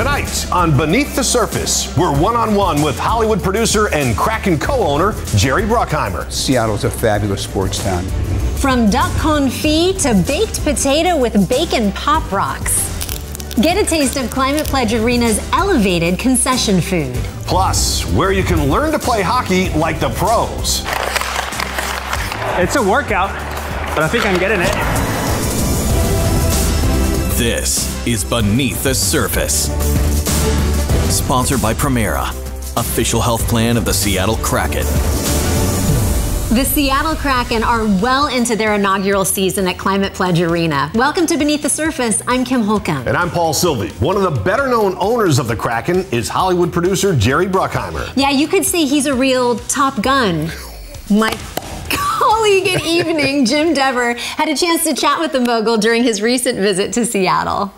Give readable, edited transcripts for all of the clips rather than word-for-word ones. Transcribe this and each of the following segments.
Tonight on Beneath the Surface, we're one-on-one with Hollywood producer and Kraken co-owner Jerry Bruckheimer. Seattle's a fabulous sports town. From duck confit to baked potato with bacon pop rocks. Get a taste of Climate Pledge Arena's elevated concession food. Plus, where you can learn to play hockey like the pros. It's a workout, but I think I'm getting it. This is Beneath the Surface. Sponsored by Primera, official health plan of the Seattle Kraken. The Seattle Kraken are well into their inaugural season at Climate Pledge Arena. Welcome to Beneath the Surface. I'm Kim Holcomb. And I'm Paul Silvi. One of the better-known owners of the Kraken is Hollywood producer Jerry Bruckheimer. Yeah, you could say he's a real Top Gun. My colleague at Evening, Jim Dever, had a chance to chat with the mogul during his recent visit to Seattle.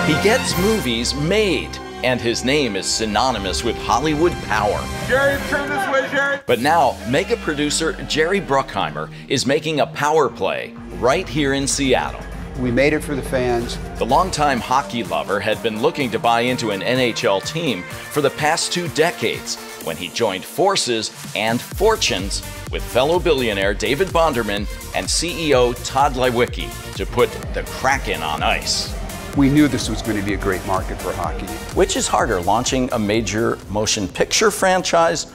He gets movies made, and his name is synonymous with Hollywood power. Jerry, turn this way, Jerry. But now, mega producer Jerry Bruckheimer is making a power play right here in Seattle. We made it for the fans. The longtime hockey lover had been looking to buy into an NHL team for the past 2 decades when he joined forces and fortunes with fellow billionaire David Bonderman and CEO Todd Lewicki to put the Kraken on ice. We knew this was going to be a great market for hockey. Which is harder, launching a major motion picture franchise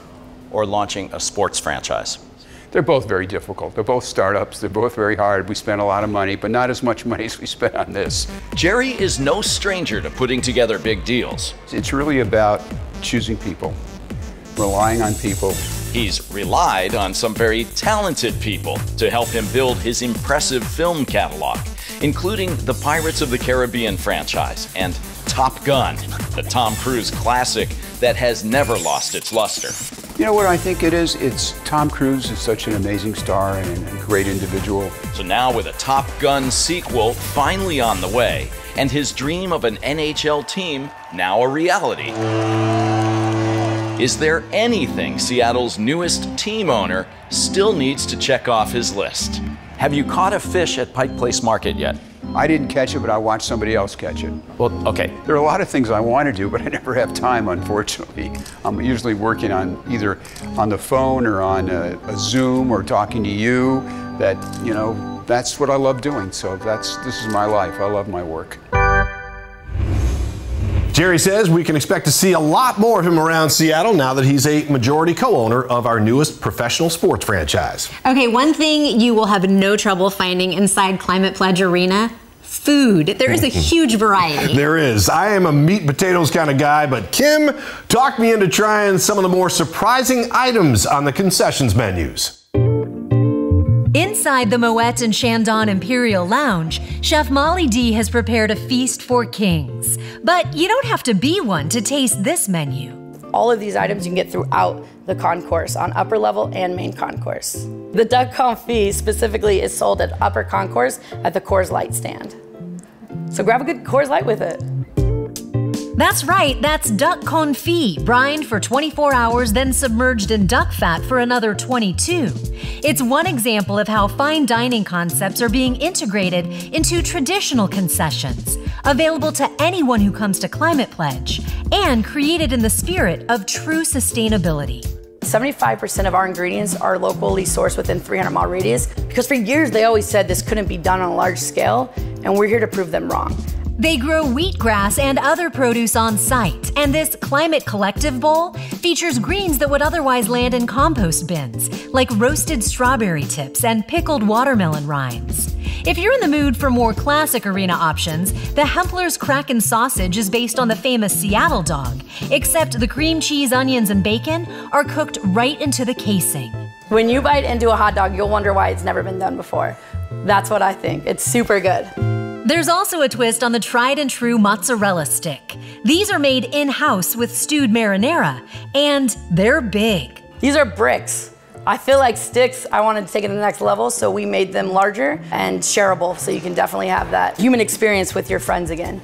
or launching a sports franchise? They're both very difficult. They're both startups. They're both very hard. We spent a lot of money, but not as much money as we spent on this. Jerry is no stranger to putting together big deals. It's really about choosing people, relying on people. He's relied on some very talented people to help him build his impressive film catalog, including the Pirates of the Caribbean franchise and Top Gun, the Tom Cruise classic that has never lost its luster. You know what I think it is? It's Tom Cruise is such an amazing star and a great individual. So now with a Top Gun sequel finally on the way, and his dream of an NHL team now a reality. Is there anything Seattle's newest team owner still needs to check off his list? Have you caught a fish at Pike Place Market yet? I didn't catch it, but I watched somebody else catch it. Well, okay. There are a lot of things I want to do, but I never have time, unfortunately. I'm usually working on either on the phone or on a Zoom or talking to you. That's what I love doing. So this is my life. I love my work. Jerry says we can expect to see a lot more of him around Seattle now that he's a majority co-owner of our newest professional sports franchise. Okay, one thing you will have no trouble finding inside Climate Pledge Arena: food. There is a huge variety. There is. I am a meat and potatoes kind of guy, but Kim talked me into trying some of the more surprising items on the concessions menus. Inside the Moet and Chandon Imperial Lounge, Chef Molly D has prepared a feast for kings. But you don't have to be one to taste this menu. All of these items you can get throughout the concourse, on upper level and main concourse. The duck confit specifically is sold at upper concourse at the Coors Light stand. So grab a good Coors Light with it. That's right, that's duck confit, brined for 24 hours, then submerged in duck fat for another 22. It's one example of how fine dining concepts are being integrated into traditional concessions, available to anyone who comes to Climate Pledge, and created in the spirit of true sustainability. 75% of our ingredients are locally sourced within 300-mile radius, because for years they always said this couldn't be done on a large scale, and we're here to prove them wrong. They grow wheatgrass and other produce on site, and this Climate Collective bowl features greens that would otherwise land in compost bins, like roasted strawberry tips and pickled watermelon rinds. If you're in the mood for more classic arena options, the Hempler's Kraken sausage is based on the famous Seattle dog, except the cream cheese, onions, and bacon are cooked right into the casing. When you bite into a hot dog, you'll wonder why it's never been done before. That's what I think. It's super good. There's also a twist on the tried and true mozzarella stick. These are made in-house with stewed marinara, and they're big. These are bricks. I feel like sticks, I wanted to take it to the next level, so we made them larger and shareable, so you can definitely have that human experience with your friends again.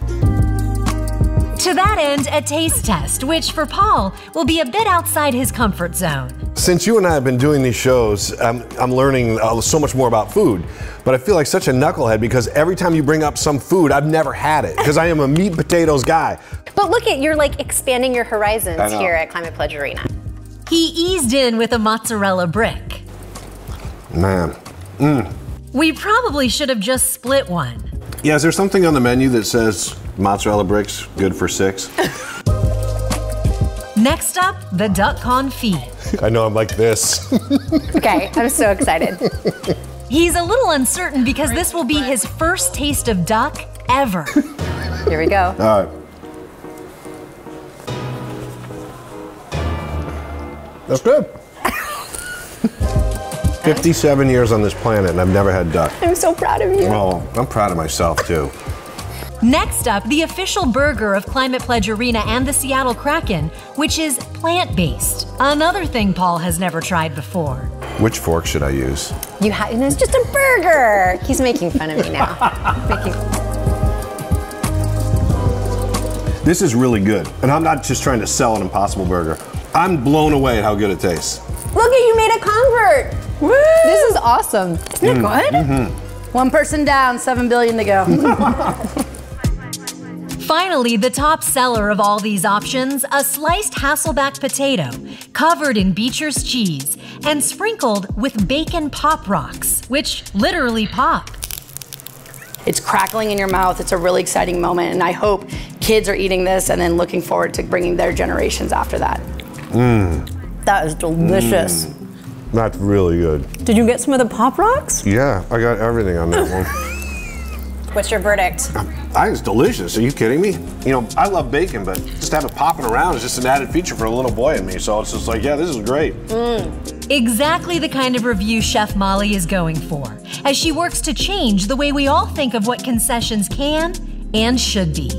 To that end, a taste test, which for Paul will be a bit outside his comfort zone. Since you and I have been doing these shows, I'm learning so much more about food. But I feel like such a knucklehead because every time you bring up some food, I've never had it because I am a meat and potatoes guy. But look at, you're like expanding your horizons here at Climate Pledge Arena. He eased in with a mozzarella brick. Man. We probably should have just split one. Yeah, is there something on the menu that says mozzarella bricks good for 6? Next up, the duck confit. I know, I'm like this. Okay, I'm so excited. He's a little uncertain because this will be his first taste of duck ever. Here we go. All right. That's good. 57 years on this planet and I've never had duck. I'm so proud of you. Oh, I'm proud of myself too. Next up, the official burger of Climate Pledge Arena and the Seattle Kraken, which is plant-based. Another thing Paul has never tried before. Which fork should I use? It's just a burger. He's making fun of me now. This is really good. And I'm not just trying to sell an Impossible Burger. I'm blown away at how good it tastes. Look at you, made a convert. Woo! This is awesome. Isn't it good? One person down, 7 billion to go. Finally, the top seller of all these options, a sliced Hasselback potato, covered in Beecher's cheese, and sprinkled with bacon pop rocks, which literally pop. It's crackling in your mouth. It's a really exciting moment, and I hope kids are eating this and then looking forward to bringing their generations after that. That is delicious. That's really good. Did you get some of the Pop Rocks? Yeah, I got everything on that one. What's your verdict? I think it's delicious. Are you kidding me? You know, I love bacon, but just to have it popping around is just an added feature for a little boy in me. So it's just like, yeah, this is great. Exactly the kind of review Chef Molly is going for, as she works to change the way we all think of what concessions can and should be.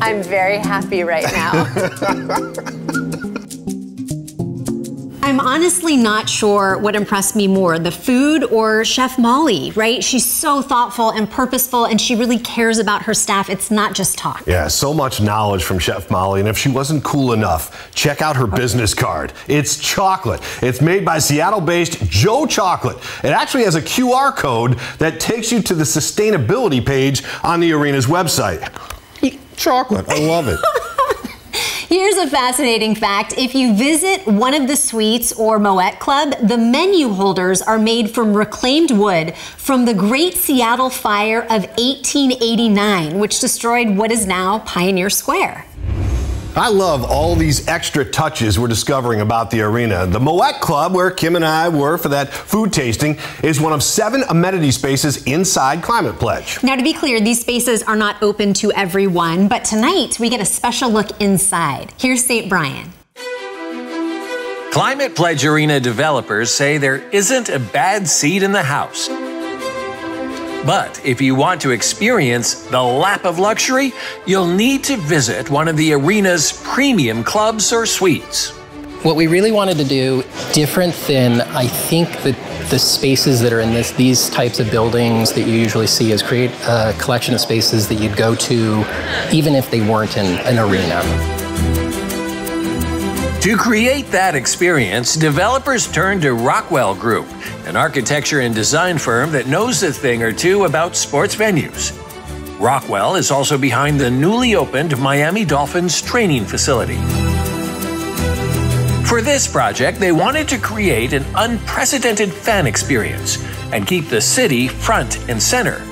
I'm very happy right now. I'm honestly not sure what impressed me more, the food or Chef Molly, right? She's so thoughtful and purposeful, and she really cares about her staff. It's not just talk. Yeah, so much knowledge from Chef Molly, and if she wasn't cool enough, check out her business card. It's chocolate. It's made by Seattle-based Joe Chocolate. It actually has a QR code that takes you to the sustainability page on the arena's website. Chocolate, I love it. Here's a fascinating fact. If you visit one of the suites or Moet Club, the menu holders are made from reclaimed wood from the Great Seattle Fire of 1889, which destroyed what is now Pioneer Square. I love all these extra touches we're discovering about the arena. The Moet Club, where Kim and I were for that food tasting, is one of 7 amenity spaces inside Climate Pledge. Now, to be clear, these spaces are not open to everyone, but tonight we get a special look inside. Here's St. Brian. Climate Pledge Arena developers say there isn't a bad seat in the house. But if you want to experience the lap of luxury, you'll need to visit one of the arena's premium clubs or suites. What we really wanted to do, different than I think that the spaces that are in these types of buildings that you usually see, is create a collection of spaces that you'd go to even if they weren't in an arena. To create that experience, developers turned to Rockwell Group, an architecture and design firm that knows a thing or two about sports venues. Rockwell is also behind the newly opened Miami Dolphins training facility. For this project, they wanted to create an unprecedented fan experience and keep the city front and center.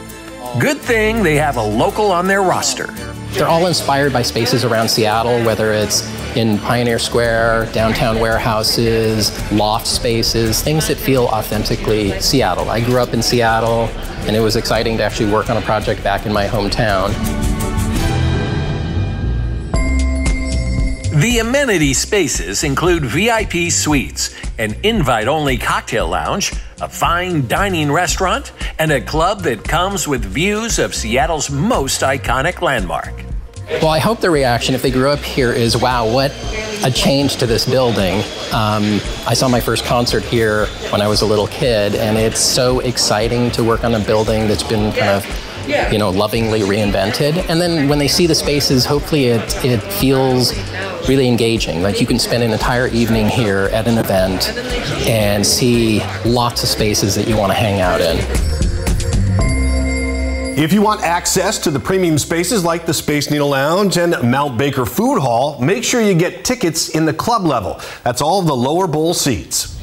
Good thing they have a local on their roster. They're all inspired by spaces around Seattle, whether it's in Pioneer Square, downtown warehouses, loft spaces, things that feel authentically Seattle. I grew up in Seattle, and it was exciting to actually work on a project back in my hometown. The amenity spaces include VIP suites, an invite-only cocktail lounge, a fine dining restaurant, and a club that comes with views of Seattle's most iconic landmark. Well, I hope the reaction, if they grew up here, is, wow, what a change to this building. I saw my first concert here when I was a little kid, and it's so exciting to work on a building that's been kind of, lovingly reinvented. And then when they see the spaces, hopefully it feels really engaging. Like you can spend an entire evening here at an event and see lots of spaces that you want to hang out in. If you want access to the premium spaces like the Space Needle Lounge and Mount Baker Food Hall, make sure you get tickets in the club level. That's all of the lower bowl seats.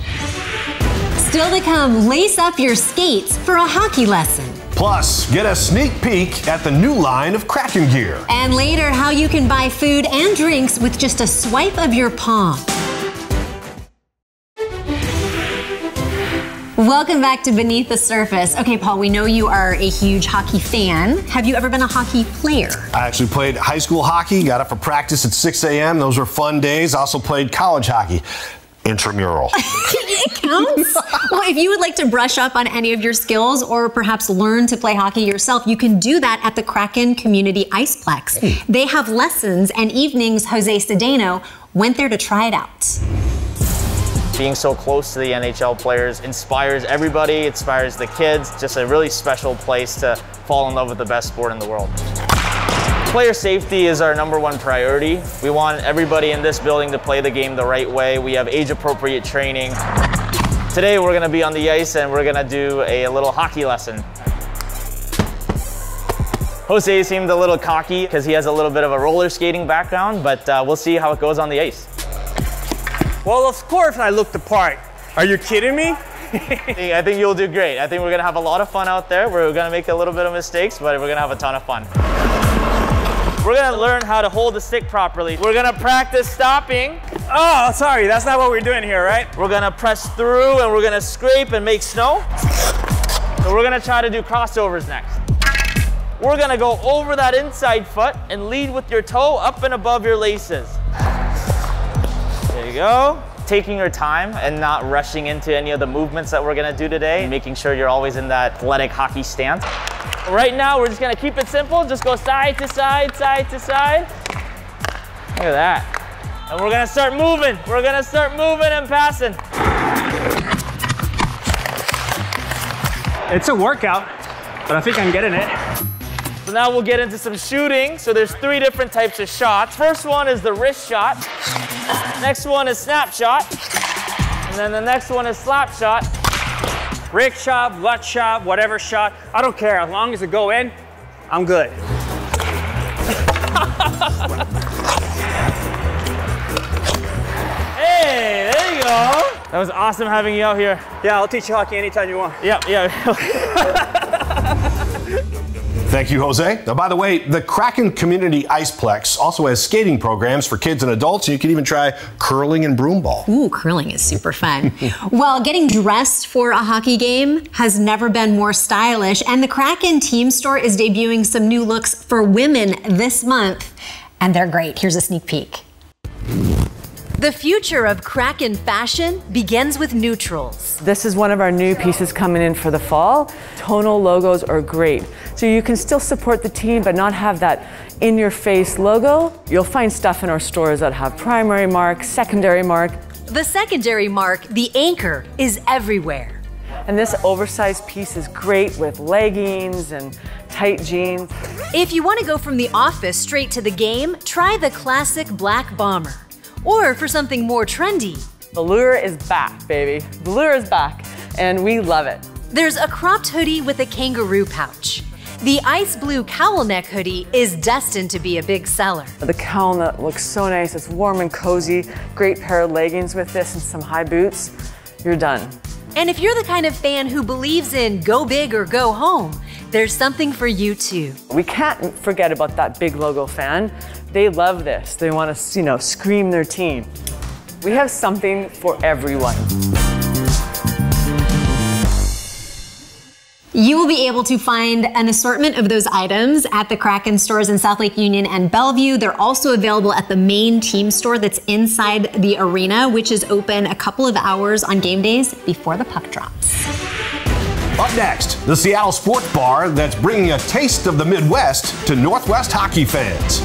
Still to come, lace up your skates for a hockey lesson. Plus, get a sneak peek at the new line of Kraken gear. And later, how you can buy food and drinks with just a swipe of your palm. Welcome back to Beneath the Surface. Okay, Paul, we know you are a huge hockey fan. Have you ever been a hockey player? I actually played high school hockey, got up for practice at 6 a.m. Those were fun days. Also played college hockey. Intramural. It counts. Well, if you would like to brush up on any of your skills or perhaps learn to play hockey yourself, you can do that at the Kraken Community Iceplex. They have lessons and evenings. Jose Cedeno went there to try it out. Being so close to the NHL players inspires everybody, inspires the kids. Just a really special place to fall in love with the best sport in the world. Player safety is our #1 priority. We want everybody in this building to play the game the right way. We have age-appropriate training. Today we're gonna be on the ice and we're gonna do a little hockey lesson. Jose seemed a little cocky because he has a little bit of a roller skating background, but we'll see how it goes on the ice. Well, of course I look the part. Are you kidding me? I think you'll do great. I think we're gonna have a lot of fun out there. We're gonna make a little bit of mistakes, but we're gonna have a ton of fun. We're gonna learn how to hold the stick properly. We're gonna practice stopping. Oh, sorry, that's not what we're doing here, right? We're gonna press through and we're gonna scrape and make snow. So we're gonna try to do crossovers next. We're gonna go over that inside foot and lead with your toe up and above your laces. There you go. Taking your time and not rushing into any of the movements that we're gonna do today, making sure you're always in that athletic hockey stance. Right now, we're just gonna keep it simple. Just go side to side, side to side. Look at that. And we're gonna start moving. We're gonna start moving and passing. It's a workout, but I think I'm getting it. So now we'll get into some shooting. So there's 3 different types of shots. First one is the wrist shot. Next one is snap shot. And then the next one is slap shot. Rick shot, butt shot, whatever shot. I don't care. As long as it go in, I'm good. Hey, there you go. That was awesome having you out here. Yeah, I'll teach you hockey anytime you want. Yep. Thank you, Jose. Now, by the way, the Kraken Community Iceplex also has skating programs for kids and adults. You can even try curling and broomball. Ooh, curling is super fun. Well, getting dressed for a hockey game has never been more stylish, and the Kraken Team Store is debuting some new looks for women this month, and they're great. Here's a sneak peek. The future of Kraken fashion begins with neutrals. This is one of our new pieces coming in for the fall. Tonal logos are great. So you can still support the team but not have that in-your-face logo. You'll find stuff in our stores that have primary mark, secondary mark. The secondary mark, the anchor, is everywhere. And this oversized piece is great with leggings and tight jeans. If you want to go from the office straight to the game, try the classic black bomber. Or for something more trendy, the lure is back, baby. The lure is back, and we love it. There's a cropped hoodie with a kangaroo pouch. The ice blue cowl neck hoodie is destined to be a big seller. The cowl neck looks so nice. It's warm and cozy. Great pair of leggings with this and some high boots. You're done. And if you're the kind of fan who believes in go big or go home, there's something for you too. We can't forget about that big logo fan. They love this. They want to, scream their team. We have something for everyone. You will be able to find an assortment of those items at the Kraken stores in South Lake Union and Bellevue. They're also available at the main team store that's inside the arena, which is open a couple of hours on game days before the puck drops. Up next, the Seattle Sports Bar that's bringing a taste of the Midwest to Northwest hockey fans.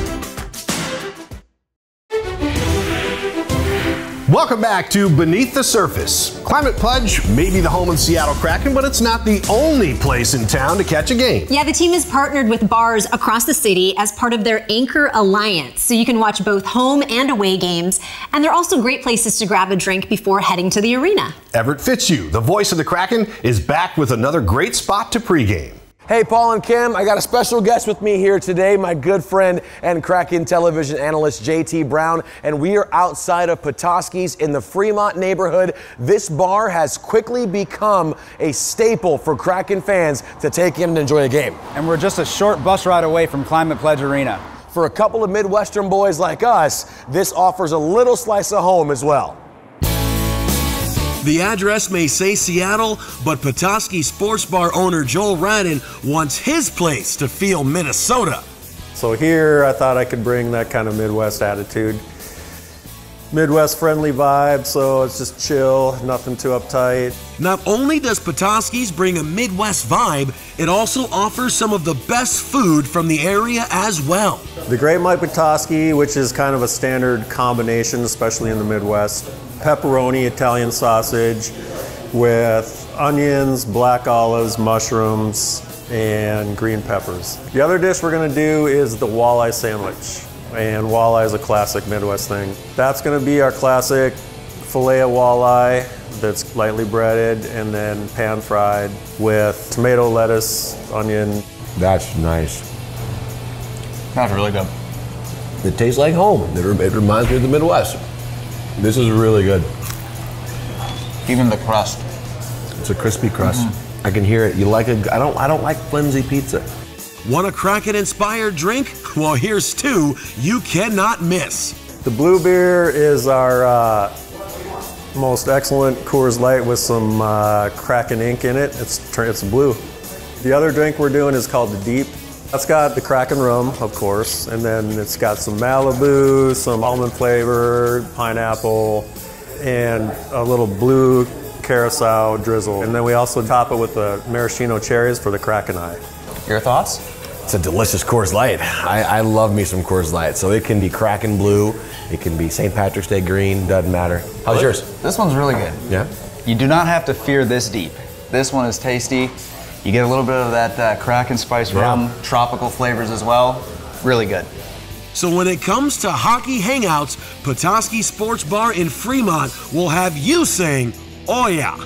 Welcome back to Beneath the Surface. Climate Pledge may be the home of the Seattle Kraken, but it's not the only place in town to catch a game. Yeah, the team has partnered with bars across the city as part of their Anchor Alliance, so you can watch both home and away games, and they're also great places to grab a drink before heading to the arena. Everett Fitzhugh, the voice of the Kraken, is back with another great spot to pregame. Hey, Paul and Kim, I got a special guest with me here today, my good friend and Kraken television analyst JT Brown, and we are outside of Peteskeys in the Fremont neighborhood. This bar has quickly become a staple for Kraken fans to take in and enjoy a game. And we're just a short bus ride away from Climate Pledge Arena. For a couple of Midwestern boys like us, this offers a little slice of home as well. The address may say Seattle, but Peteskeys sports bar owner Joel Radin wants his place to feel Minnesota. So here I thought I could bring that kind of Midwest attitude. Midwest friendly vibe, so it's just chill, nothing too uptight. Not only does Peteskeys bring a Midwest vibe, it also offers some of the best food from the area as well. The Great Mike Petesky, which is kind of a standard combination, especially in the Midwest. Pepperoni, Italian sausage with onions, black olives, mushrooms, and green peppers. The other dish we're gonna do is the walleye sandwich. And walleye is a classic Midwest thing. That's gonna be our classic filet of walleye that's lightly breaded and then pan fried with tomato, lettuce, onion. That's nice. That's really good. It tastes like home. It reminds me of the Midwest. This is really good. Even the crust. It's a crispy crust. I can hear it. You like it? I don't like flimsy pizza. Want a Kraken-inspired drink? Well, here's two you cannot miss. The blue beer is our most excellent Coors Light with some Kraken ink in it. It's blue. The other drink we're doing is called the Deep. That's got the Kraken rum, of course, and then it's got some Malibu, some almond flavor, pineapple, and a little blue carousel drizzle. And then we also top it with the maraschino cherries for the Kraken eye. Your thoughts? It's a delicious Coors Light. I love me some Coors Light. So it can be Kraken blue, it can be St. Patrick's Day green, doesn't matter. How's yours? This one's really good. Yeah? You do not have to fear this deep. This one is tasty. You get a little bit of that Kraken spice rum, tropical flavors as well. Really good. So when it comes to hockey hangouts, Peteskeys Sports Bar in Fremont will have you saying, oh yeah.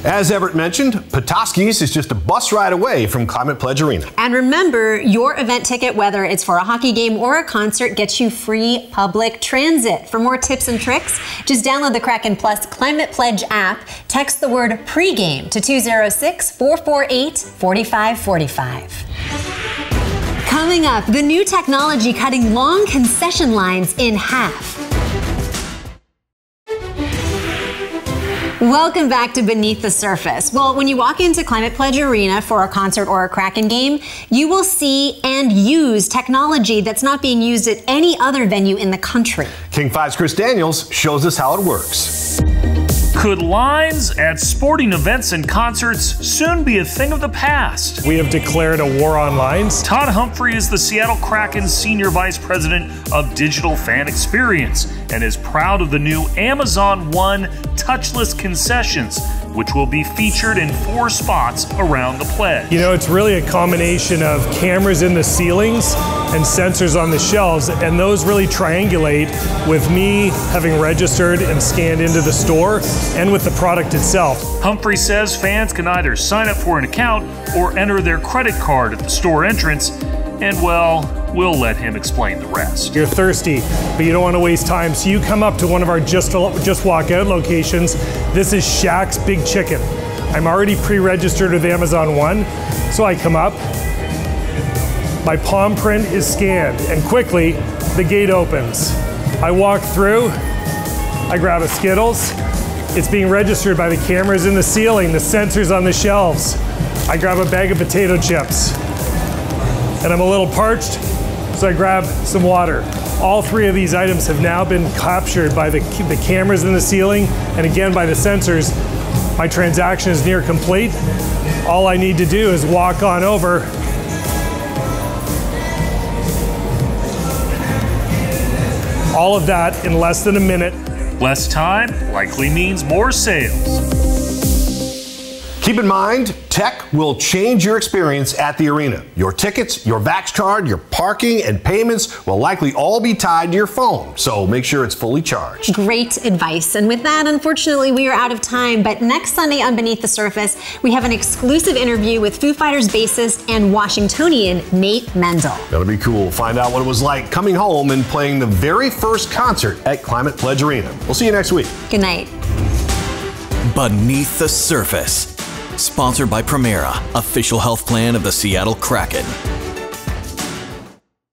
As Everett mentioned, Peteskeys is just a bus ride away from Climate Pledge Arena. And remember, your event ticket, whether it's for a hockey game or a concert, gets you free public transit. For more tips and tricks, just download the Kraken Plus Climate Pledge app, text the word pregame to 206-448-4545. Coming up, the new technology cutting long concession lines in half. Welcome back to Beneath the Surface. Well, when you walk into Climate Pledge Arena for a concert or a Kraken game, you will see and use technology that's not being used at any other venue in the country. King 5's Chris Daniels shows us how it works. Could lines at sporting events and concerts soon be a thing of the past? We have declared a war on lines. Todd Humphrey is the Seattle Kraken Senior Vice President of Digital Fan Experience and is proud of the new Amazon One touchless concessions, which will be featured in 4 spots around the pledge. You know, it's really a combination of cameras in the ceilings and sensors on the shelves, and those really triangulate with me having registered and scanned into the store and with the product itself. Humphrey says fans can either sign up for an account or enter their credit card at the store entrance, and well, we'll let him explain the rest. You're thirsty, but you don't want to waste time, so you come up to one of our Just Walk Out locations. This is Shaq's Big Chicken. I'm already pre-registered with Amazon One, so I come up, my palm print is scanned, and quickly, the gate opens. I walk through, I grab a Skittles. It's being registered by the cameras in the ceiling, the sensors on the shelves. I grab a bag of potato chips. And I'm a little parched, so I grab some water. All 3 of these items have now been captured by the cameras in the ceiling and again by the sensors. My transaction is near complete. All I need to do is walk on over. All of that in less than a minute. Less time likely means more sales. Keep in mind, tech will change your experience at the arena. Your tickets, your Vax card, your parking, and payments will likely all be tied to your phone, so make sure it's fully charged. Great advice. And with that, unfortunately, we are out of time. But next Sunday on Beneath the Surface, we have an exclusive interview with Foo Fighters bassist and Washingtonian Nate Mendel. That'll be cool. Find out what it was like coming home and playing the very first concert at Climate Pledge Arena. We'll see you next week. Good night. Beneath the Surface. Sponsored by Primera, official health plan of the Seattle Kraken.